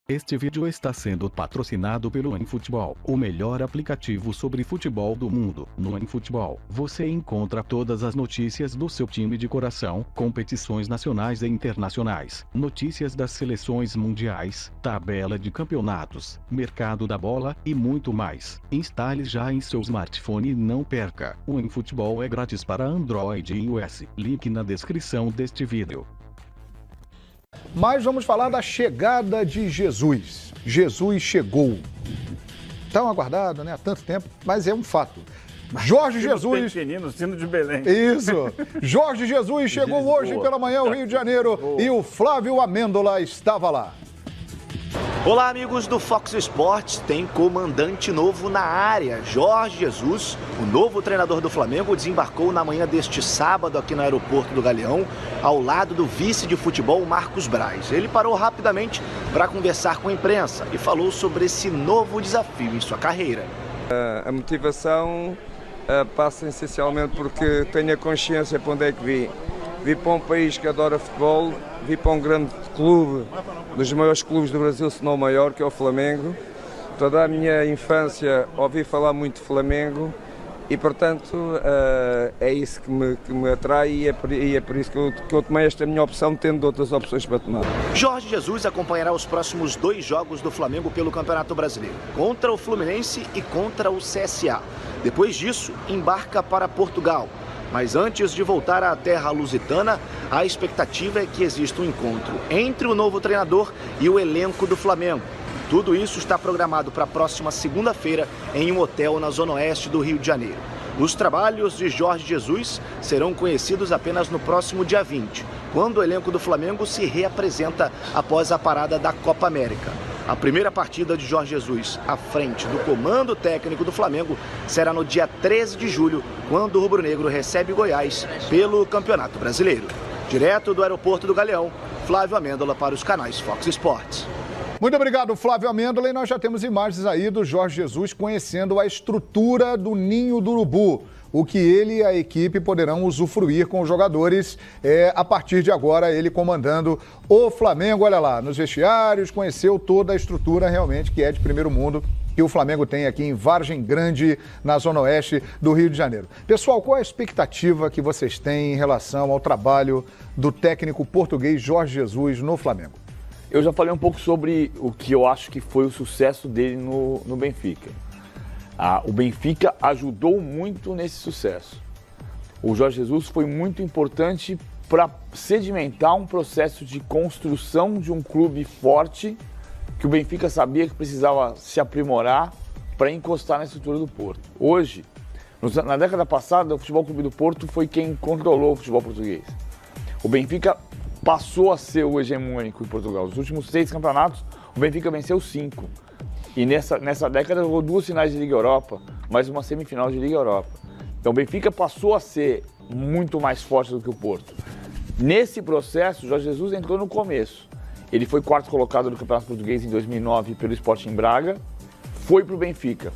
Este vídeo está sendo patrocinado pelo OneFootball, o melhor aplicativo sobre futebol do mundo. No OneFootball, você encontra todas as notícias do seu time de coração, competições nacionais e internacionais, notícias das seleções mundiais, tabela de campeonatos, mercado da bola e muito mais. Instale já em seu smartphone e não perca. O OneFootball é grátis para Android e iOS. Link na descrição deste vídeo. Mas vamos falar da chegada de Jesus. Jesus chegou. Tão aguardado, né? Há tanto tempo, mas é um fato. Jorge Jesus. Sino de Belém. Isso. Jorge Jesus chegou hoje pela manhã ao Rio de Janeiro e o Flávio Amêndola estava lá. Olá, amigos do Fox Sports. Tem comandante novo na área. Jorge Jesus, o novo treinador do Flamengo, desembarcou na manhã deste sábado aqui no aeroporto do Galeão, ao lado do vice de futebol Marcos Braz. Ele parou rapidamente para conversar com a imprensa e falou sobre esse novo desafio em sua carreira. A motivação passa essencialmente porque tenho a consciência para onde é que vim. Vim para um país que adora futebol, vim para um grande clube, dos maiores clubes do Brasil, se não o maior, que é o Flamengo. Toda a minha infância ouvi falar muito de Flamengo e, portanto, é isso que me atrai e é por isso que eu tomei esta minha opção, tendo outras opções para tomar. Jorge Jesus acompanhará os próximos 2 jogos do Flamengo pelo Campeonato Brasileiro, contra o Fluminense e contra o CSA. Depois disso, embarca para Portugal. Mas antes de voltar à terra lusitana, a expectativa é que exista um encontro entre o novo treinador e o elenco do Flamengo. Tudo isso está programado para a próxima segunda-feira em um hotel na zona oeste do Rio de Janeiro. Os trabalhos de Jorge Jesus serão conhecidos apenas no próximo dia 20, quando o elenco do Flamengo se reapresenta após a parada da Copa América. A primeira partida de Jorge Jesus à frente do comando técnico do Flamengo será no dia 13 de julho, quando o rubro-negro recebe Goiás pelo Campeonato Brasileiro. Direto do aeroporto do Galeão, Flávio Amêndola para os canais Fox Sports. Muito obrigado, Flávio Amêndola. E nós já temos imagens aí do Jorge Jesus conhecendo a estrutura do Ninho do Urubu. O que ele e a equipe poderão usufruir com os jogadores a partir de agora, ele comandando o Flamengo. Olha lá, nos vestiários, conheceu toda a estrutura realmente que é de primeiro mundo que o Flamengo tem aqui em Vargem Grande, na zona oeste do Rio de Janeiro. Pessoal, qual é a expectativa que vocês têm em relação ao trabalho do técnico português Jorge Jesus no Flamengo? Eu já falei um pouco sobre o que eu acho que foi o sucesso dele no Benfica. O Benfica ajudou muito nesse sucesso. O Jorge Jesus foi muito importante para sedimentar um processo de construção de um clube forte que o Benfica sabia que precisava se aprimorar para encostar na estrutura do Porto. Hoje, na década passada, o Futebol Clube do Porto foi quem controlou o futebol português. O Benfica passou a ser o hegemônico em Portugal. Nos últimos 6 campeonatos, o Benfica venceu 5. E nessa década jogou 2 finais de Liga Europa, mais uma semifinal de Liga Europa. Então o Benfica passou a ser muito mais forte do que o Porto. Nesse processo, o Jorge Jesus entrou no começo. Ele foi 4º colocado no Campeonato Português em 2009 pelo Sporting Braga, foi para o Benfica.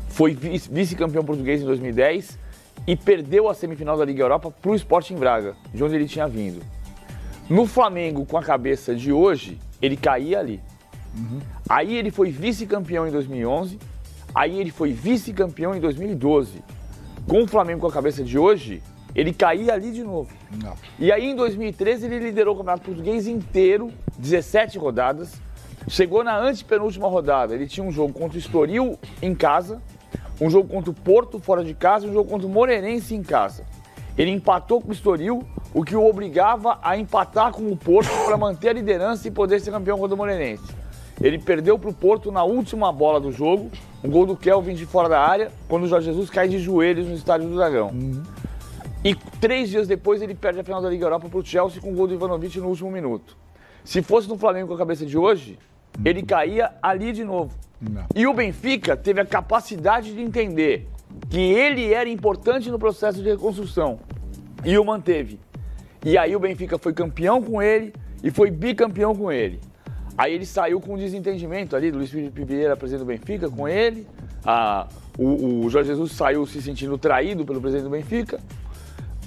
Foi vice-campeão português em 2010 e perdeu a semifinal da Liga Europa para o Sporting Braga, de onde ele tinha vindo. No Flamengo, com a cabeça de hoje, ele caía ali. Aí ele foi vice-campeão em 2011, aí ele foi vice-campeão em 2012. Com o Flamengo com a cabeça de hoje, ele caía ali de novo. Não. E aí em 2013 ele liderou o Campeonato Português inteiro, 17 rodadas. Chegou na antepenúltima rodada, ele tinha um jogo contra o Estoril em casa, um jogo contra o Porto fora de casa e um jogo contra o Moreirense em casa. Ele empatou com o Estoril, o que o obrigava a empatar com o Porto para manter a liderança e poder ser campeão contra o Moreirense. Ele perdeu para o Porto na última bola do jogo, um gol do Kelvin de fora da área, quando o Jorge Jesus cai de joelhos no Estádio do Dragão. E 3 dias depois ele perde a final da Liga Europa para o Chelsea com o gol do Ivanovic no último minuto. Se fosse no Flamengo com a cabeça de hoje, ele caía ali de novo. Não. E o Benfica teve a capacidade de entender que ele era importante no processo de reconstrução e o manteve. E aí o Benfica foi campeão com ele e foi bicampeão com ele. Aí ele saiu com um desentendimento ali do Luiz Felipe Vieira, presidente do Benfica, com ele. O Jorge Jesus saiu se sentindo traído pelo presidente do Benfica.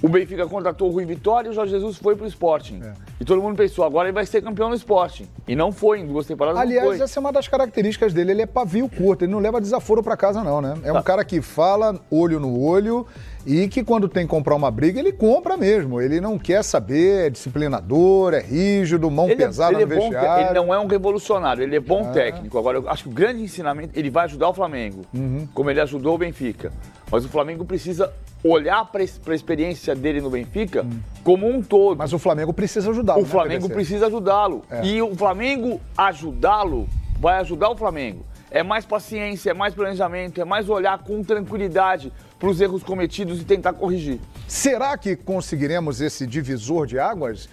O Benfica contratou o Rui Vitória e o Jorge Jesus foi pro Sporting. E todo mundo pensou, agora ele vai ser campeão no Sporting. E não foi, em 2 temporadas Aliás, não foi. essa é uma das características dele, ele é pavio curto, ele não leva desaforo pra casa não, né? É um cara que fala olho no olho e que quando tem que comprar uma briga, ele compra mesmo. Ele não quer saber, é disciplinador, é rígido, mão pesada no vestiário. Ele não é um revolucionário, ele é bom técnico. Agora, eu acho que o grande ensinamento, ele vai ajudar o Flamengo, como ele ajudou o Benfica. Mas o Flamengo precisa olhar para a experiência dele no Benfica como um todo. Mas o Flamengo precisa ajudá-lo. O Flamengo precisa ajudá-lo. E o Flamengo ajudá-lo vai ajudar o Flamengo. É mais paciência, é mais planejamento, é mais olhar com tranquilidade para os erros cometidos e tentar corrigir. Será que conseguiremos esse divisor de águas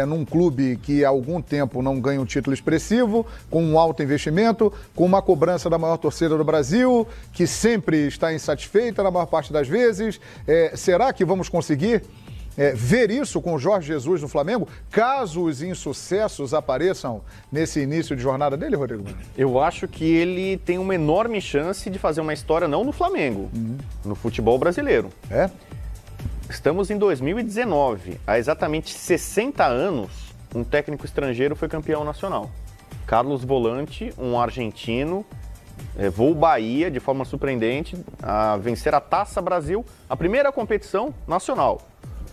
num clube que há algum tempo não ganha um título expressivo, com um alto investimento, com uma cobrança da maior torcida do Brasil, que sempre está insatisfeita na maior parte das vezes? Será que vamos conseguir ver isso com o Jorge Jesus no Flamengo, caso os insucessos apareçam nesse início de jornada dele, Rodrigo? Eu acho que ele tem uma enorme chance de fazer uma história não no Flamengo, no futebol brasileiro. Estamos em 2019, há exatamente 60 anos, um técnico estrangeiro foi campeão nacional. Carlos Volante, um argentino, levou o Bahia de forma surpreendente a vencer a Taça Brasil, a primeira competição nacional.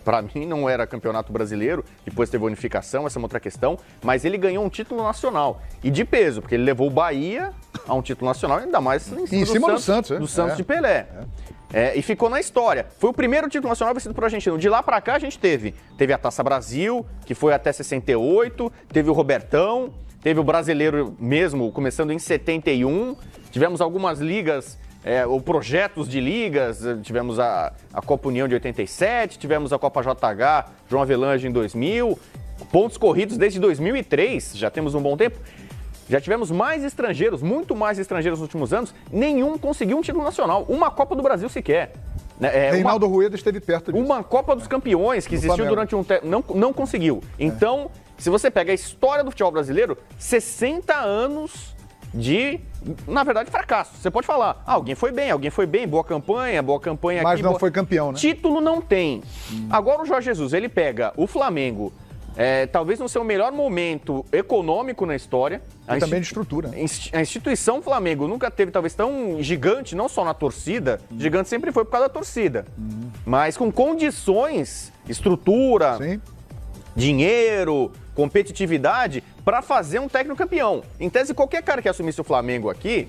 Para mim não era campeonato brasileiro, depois teve unificação, essa é uma outra questão, mas ele ganhou um título nacional. E de peso, porque ele levou o Bahia a um título nacional, ainda mais em cima do Santos, do Santos de Pelé. E ficou na história. Foi o primeiro título nacional vencido por argentino. De lá para cá a gente teve a Taça Brasil, que foi até 68, teve o Robertão, teve o Brasileiro mesmo, começando em 71, tivemos algumas ligas, ou projetos de ligas, tivemos a Copa União de 87, tivemos a Copa JH, João Avelange em 2000, pontos corridos desde 2003, já temos um bom tempo. Já tivemos mais estrangeiros, muito mais estrangeiros nos últimos anos, nenhum conseguiu um título nacional, uma Copa do Brasil sequer. Reinaldo Rueda esteve perto disso. Uma Copa dos Campeões que existiu durante um tempo, não conseguiu. Então, se você pega a história do futebol brasileiro, 60 anos de, na verdade, fracasso. Você pode falar, alguém foi bem, boa campanha aqui. Mas não foi campeão, né? Título não tem. Agora o Jorge Jesus, ele pega o Flamengo, talvez no seu melhor momento econômico na história. E também de estrutura. A instituição Flamengo nunca teve talvez tão gigante, não só na torcida, gigante sempre foi por causa da torcida, mas com condições, estrutura, dinheiro, competitividade, para fazer um técnico campeão. Em tese, qualquer cara que assumisse o Flamengo aqui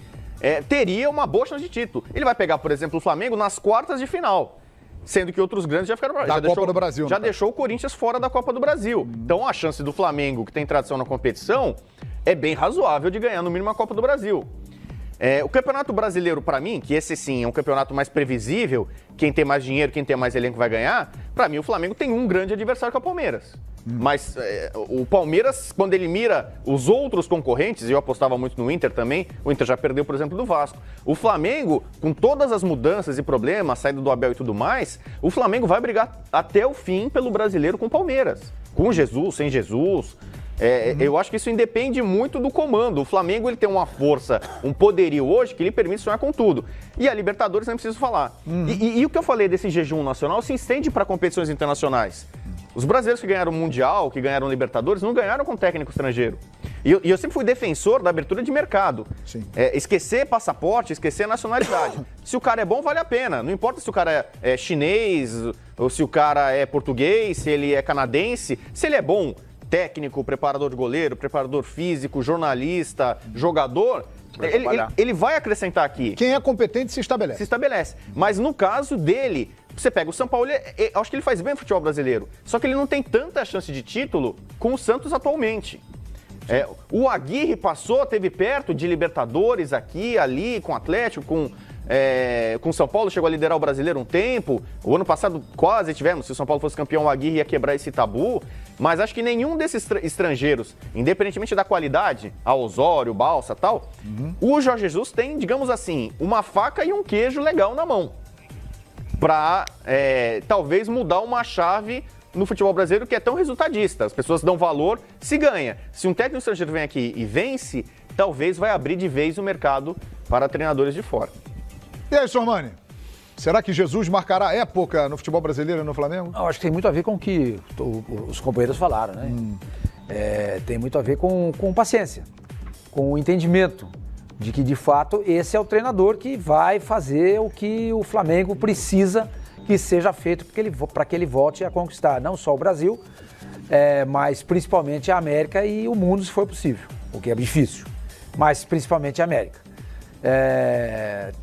teria uma boa chance de título. Ele vai pegar, por exemplo, o Flamengo nas quartas de final, sendo que outros grandes já ficaram... Copa do Brasil. Já deixou o Corinthians fora da Copa do Brasil. Então, a chance do Flamengo, que tem tradição na competição, é bem razoável de ganhar, no mínimo, a Copa do Brasil. O Campeonato Brasileiro, para mim, que esse sim é um campeonato mais previsível, quem tem mais dinheiro, quem tem mais elenco vai ganhar, para mim o Flamengo tem um grande adversário que é o Palmeiras. Mas o Palmeiras, quando ele mira os outros concorrentes, e eu apostava muito no Inter também, o Inter já perdeu, por exemplo, do Vasco. O Flamengo, com todas as mudanças e problemas, a saída do Abel e tudo mais, o Flamengo vai brigar até o fim pelo Brasileiro com o Palmeiras. Com Jesus, sem Jesus... Eu acho que isso independe muito do comando. O Flamengo ele tem uma força, um poderio hoje que lhe permite sonhar com tudo. E a Libertadores nem preciso falar. E o que eu falei desse jejum nacional se estende para competições internacionais. Os brasileiros que ganharam o Mundial, que ganharam o Libertadores, não ganharam com técnico estrangeiro. E eu sempre fui defensor da abertura de mercado. Esquecer passaporte, esquecer nacionalidade. Se o cara é bom, vale a pena. Não importa se o cara é chinês, ou se o cara é português, se ele é canadense. Se ele é bom, técnico, preparador de goleiro, preparador físico, jornalista, jogador, ele vai acrescentar aqui. Quem é competente se estabelece. Se estabelece. Mas no caso dele, você pega o São Paulo, acho que ele faz bem o futebol brasileiro. Só que ele não tem tanta chance de título com o Santos atualmente. O Aguirre teve perto de Libertadores aqui, ali, com o Atlético, com o São Paulo, chegou a liderar o Brasileiro um tempo. O ano passado quase tivemos, se o São Paulo fosse campeão, o Aguirre ia quebrar esse tabu. Mas acho que nenhum desses estrangeiros, independentemente da qualidade, a Osório, Balsa e tal, o Jorge Jesus tem, digamos assim, uma faca e um queijo legal na mão. Para talvez mudar uma chave no futebol brasileiro que é tão resultadista. As pessoas dão valor se ganha. Se um técnico estrangeiro vem aqui e vence, talvez vai abrir de vez o mercado para treinadores de fora. E aí, Sormani? Será que Jesus marcará época no futebol brasileiro e no Flamengo? Eu acho que tem muito a ver com o que os companheiros falaram, né? Tem muito a ver com paciência, com o entendimento de que, de fato, esse é o treinador que vai fazer o que o Flamengo precisa que seja feito para que ele volte a conquistar não só o Brasil, mas principalmente a América e o mundo, se for possível, o que é difícil, mas principalmente a América.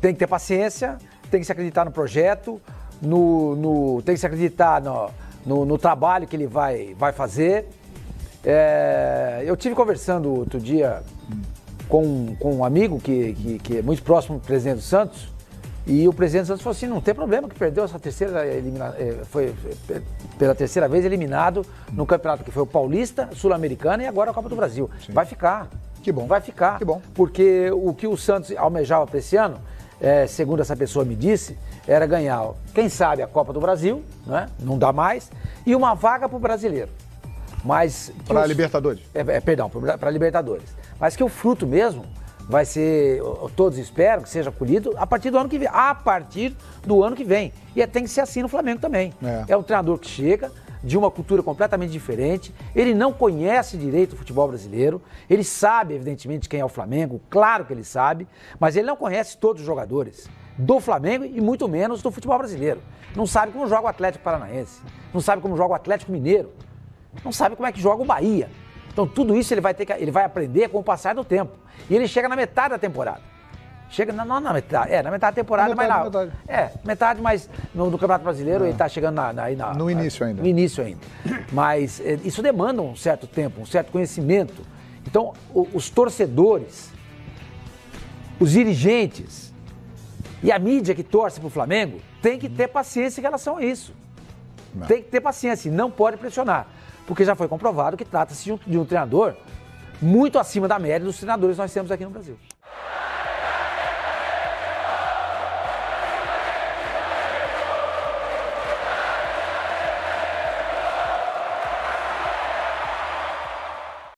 Tem que ter paciência, tem que se acreditar no projeto, tem que se acreditar no trabalho que ele vai fazer. Eu tive conversando outro dia com um amigo que é muito próximo do presidente do Santos, e o presidente do Santos falou assim, não tem problema que perdeu essa foi pela terceira vez eliminado no campeonato que foi o Paulista, Sul-Americano e agora a Copa do Brasil. Sim. Vai ficar. Que bom. Vai ficar. Que bom. Porque o que o Santos almejava para esse ano, segundo essa pessoa me disse, era ganhar, quem sabe, a Copa do Brasil, né? Não dá mais, e uma vaga para o brasileiro. Mas para a Libertadores? Perdão, para a Libertadores. Mas que o fruto mesmo vai ser, todos esperam que seja colhido a partir do ano que vem. A partir do ano que vem. E tem que ser assim no Flamengo também. É um treinador que chega de uma cultura completamente diferente, ele não conhece direito o futebol brasileiro, ele sabe, evidentemente, quem é o Flamengo, claro que ele sabe, mas ele não conhece todos os jogadores do Flamengo e muito menos do futebol brasileiro. Não sabe como joga o Atlético Paranaense, não sabe como joga o Atlético Mineiro, não sabe como é que joga o Bahia. Então tudo isso ele vai aprender com o passar do tempo. E ele chega na metade da temporada. Chega não na metade, na metade da temporada, metade, mas no Campeonato Brasileiro ele está chegando no início ainda. No início ainda. Mas isso demanda um certo tempo, um certo conhecimento. Então, os torcedores, os dirigentes e a mídia que torce para o Flamengo tem que ter paciência em relação a isso. Tem que ter paciência e não pode pressionar. Porque já foi comprovado que trata-se de um treinador muito acima da média dos treinadores que nós temos aqui no Brasil.